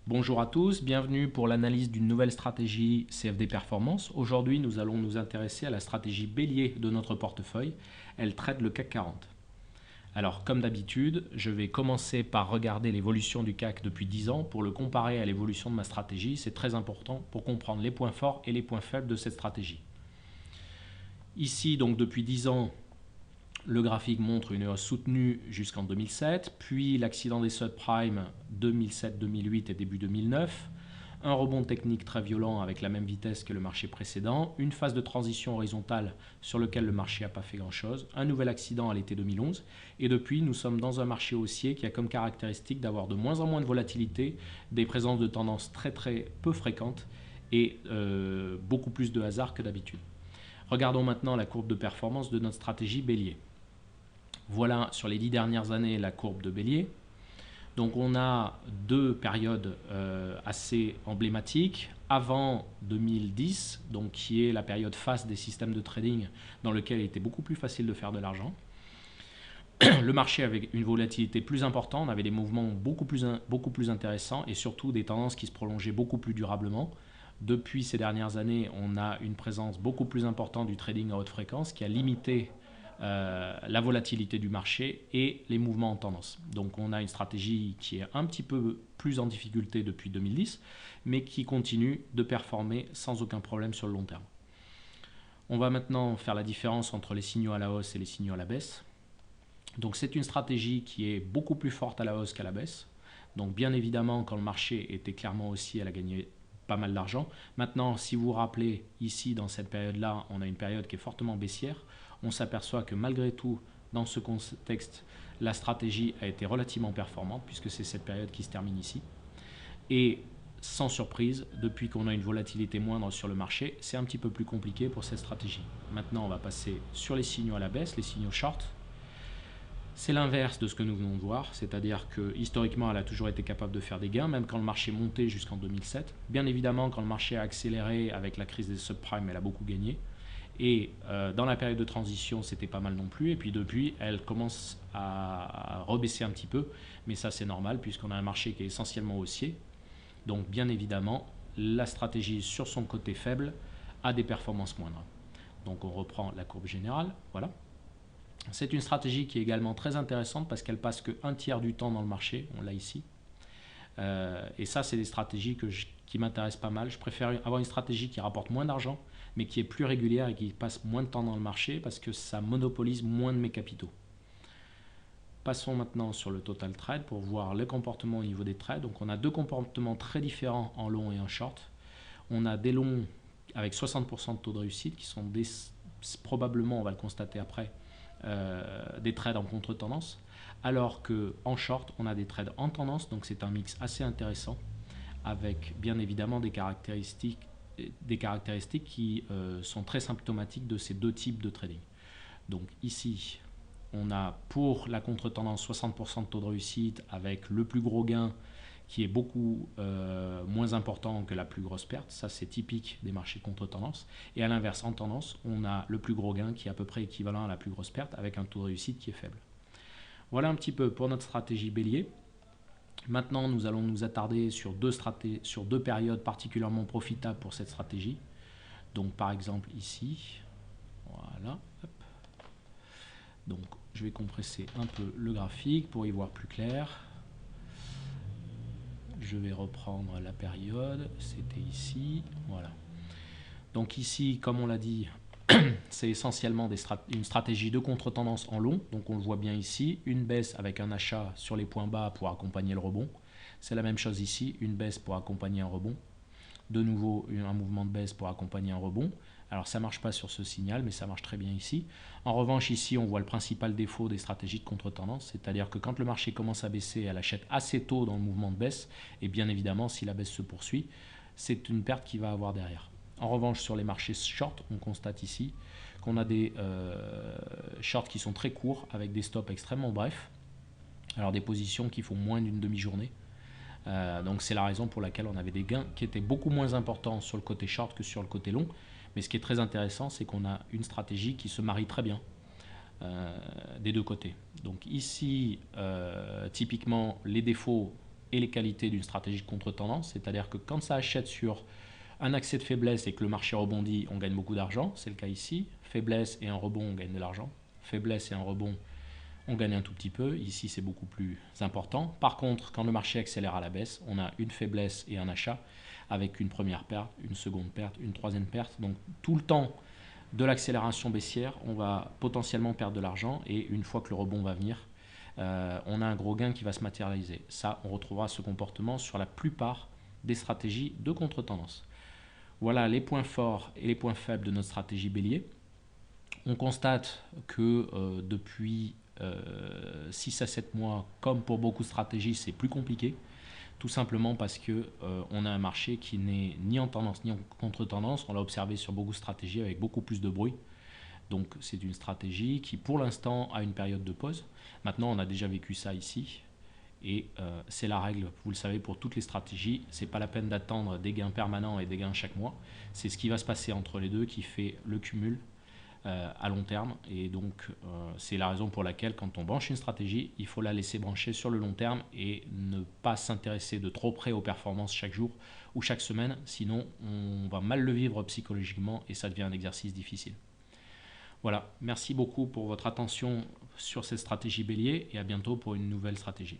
Bonjour à tous, bienvenue pour l'analyse d'une nouvelle stratégie CFD Performance. Aujourd'hui, nous allons nous intéresser à la stratégie bélier de notre portefeuille. Elle traite le CAC 40. Alors, comme d'habitude, je vais commencer par regarder l'évolution du CAC depuis 10 ans pour le comparer à l'évolution de ma stratégie. C'est très important pour comprendre les points forts et les points faibles de cette stratégie. Ici, donc depuis 10 ans, le graphique montre une hausse soutenue jusqu'en 2007, puis l'accident des subprimes 2007-2008 et début 2009, un rebond technique très violent avec la même vitesse que le marché précédent, une phase de transition horizontale sur laquelle le marché n'a pas fait grand-chose, un nouvel accident à l'été 2011, et depuis nous sommes dans un marché haussier qui a comme caractéristique d'avoir de moins en moins de volatilité, des présences de tendances très peu fréquentes et beaucoup plus de hasard que d'habitude. Regardons maintenant la courbe de performance de notre stratégie bélier. Voilà sur les 10 dernières années la courbe de bélier. Donc on a deux périodes assez emblématiques. Avant 2010, donc qui est la période phase des systèmes de trading dans lequel il était beaucoup plus facile de faire de l'argent. Le marché avait une volatilité plus importante, on avait des mouvements beaucoup plus intéressants et surtout des tendances qui se prolongeaient beaucoup plus durablement. Depuis ces dernières années, on a une présence beaucoup plus importante du trading à haute fréquence qui a limité la volatilité du marché et les mouvements en tendance. Donc on a une stratégie qui est un petit peu plus en difficulté depuis 2010, mais qui continue de performer sans aucun problème sur le long terme. On va maintenant faire la différence entre les signaux à la hausse et les signaux à la baisse. Donc c'est une stratégie qui est beaucoup plus forte à la hausse qu'à la baisse. Donc bien évidemment, quand le marché était clairement haussier, elle a gagné pas mal d'argent. Maintenant, si vous vous rappelez, ici, dans cette période-là, on a une période qui est fortement baissière. On s'aperçoit que malgré tout, dans ce contexte, la stratégie a été relativement performante, puisque c'est cette période qui se termine ici. Et sans surprise, depuis qu'on a une volatilité moindre sur le marché, c'est un petit peu plus compliqué pour cette stratégie. Maintenant, on va passer sur les signaux à la baisse, les signaux short. C'est l'inverse de ce que nous venons de voir, c'est-à-dire que historiquement, elle a toujours été capable de faire des gains, même quand le marché montait jusqu'en 2007. Bien évidemment, quand le marché a accéléré avec la crise des subprimes, elle a beaucoup gagné. Et dans la période de transition, c'était pas mal non plus. Et puis depuis, elle commence à rebaisser un petit peu. Mais ça, c'est normal puisqu'on a un marché qui est essentiellement haussier. Donc bien évidemment, la stratégie sur son côté faible a des performances moindres. Donc on reprend la courbe générale. Voilà. C'est une stratégie qui est également très intéressante parce qu'elle passe qu'un tiers du temps dans le marché. On l'a ici. Et ça, c'est des stratégies qui m'intéressent pas mal. Je préfère avoir une stratégie qui rapporte moins d'argent, mais qui est plus régulière et qui passe moins de temps dans le marché parce que ça monopolise moins de mes capitaux. Passons maintenant sur le total trade pour voir le comportement au niveau des trades. Donc on a deux comportements très différents en long et en short. On a des longs avec 60% de taux de réussite qui sont probablement, on va le constater après, des trades en contre-tendance, alors qu'en short, on a des trades en tendance, donc c'est un mix assez intéressant, avec bien évidemment des caractéristiques qui sont très symptomatiques de ces deux types de trading. Donc ici, on a pour la contre-tendance 60% de taux de réussite, avec le plus gros gain qui est beaucoup moins important que la plus grosse perte. Ça, c'est typique des marchés contre-tendance. Et à l'inverse, en tendance, on a le plus gros gain qui est à peu près équivalent à la plus grosse perte avec un taux de réussite qui est faible. Voilà un petit peu pour notre stratégie bélier. Maintenant, nous allons nous attarder sur deux périodes particulièrement profitables pour cette stratégie. Donc, par exemple, ici, voilà. Hop. Donc, je vais compresser un peu le graphique pour y voir plus clair. Je vais reprendre la période, c'était ici, voilà. Donc ici, comme on l'a dit, c'est essentiellement une stratégie de contre-tendance en long, donc on le voit bien ici, une baisse avec un achat sur les points bas pour accompagner le rebond. C'est la même chose ici, une baisse pour accompagner un rebond. De nouveau, un mouvement de baisse pour accompagner un rebond. Alors ça ne marche pas sur ce signal, mais ça marche très bien ici. En revanche, ici, on voit le principal défaut des stratégies de contre-tendance, c'est-à-dire que quand le marché commence à baisser, elle achète assez tôt dans le mouvement de baisse, et bien évidemment, si la baisse se poursuit, c'est une perte qu'il va avoir derrière. En revanche, sur les marchés short, on constate ici qu'on a des shorts qui sont très courts, avec des stops extrêmement brefs, alors des positions qui font moins d'une demi-journée. Donc c'est la raison pour laquelle on avait des gains qui étaient beaucoup moins importants sur le côté short que sur le côté long. Mais ce qui est très intéressant, c'est qu'on a une stratégie qui se marie très bien des deux côtés. Donc ici, typiquement, les défauts et les qualités d'une stratégie de contre-tendance, c'est-à-dire que quand ça achète sur un accès de faiblesse et que le marché rebondit, on gagne beaucoup d'argent, c'est le cas ici. Faiblesse et un rebond, on gagne de l'argent. Faiblesse et un rebond, on gagne un tout petit peu. Ici, c'est beaucoup plus important. Par contre, quand le marché accélère à la baisse, on a une faiblesse et un achat avec une première perte, une seconde perte, une troisième perte. Donc tout le temps de l'accélération baissière, on va potentiellement perdre de l'argent et une fois que le rebond va venir, on a un gros gain qui va se matérialiser. Ça, on retrouvera ce comportement sur la plupart des stratégies de contre-tendance. Voilà les points forts et les points faibles de notre stratégie bélier. On constate que depuis 6 à 7 mois, comme pour beaucoup de stratégies, c'est plus compliqué. Tout simplement parce qu'on a un marché qui n'est ni en tendance ni en contre-tendance. On l'a observé sur beaucoup de stratégies avec beaucoup plus de bruit. Donc c'est une stratégie qui pour l'instant a une période de pause. Maintenant on a déjà vécu ça ici. Et c'est la règle, vous le savez, pour toutes les stratégies. Ce n'est pas la peine d'attendre des gains permanents et des gains chaque mois. C'est ce qui va se passer entre les deux qui fait le cumul à long terme. Et donc, c'est la raison pour laquelle, quand on branche une stratégie, il faut la laisser brancher sur le long terme et ne pas s'intéresser de trop près aux performances chaque jour ou chaque semaine. Sinon, on va mal le vivre psychologiquement et ça devient un exercice difficile. Voilà, merci beaucoup pour votre attention sur cette stratégie bélier et à bientôt pour une nouvelle stratégie.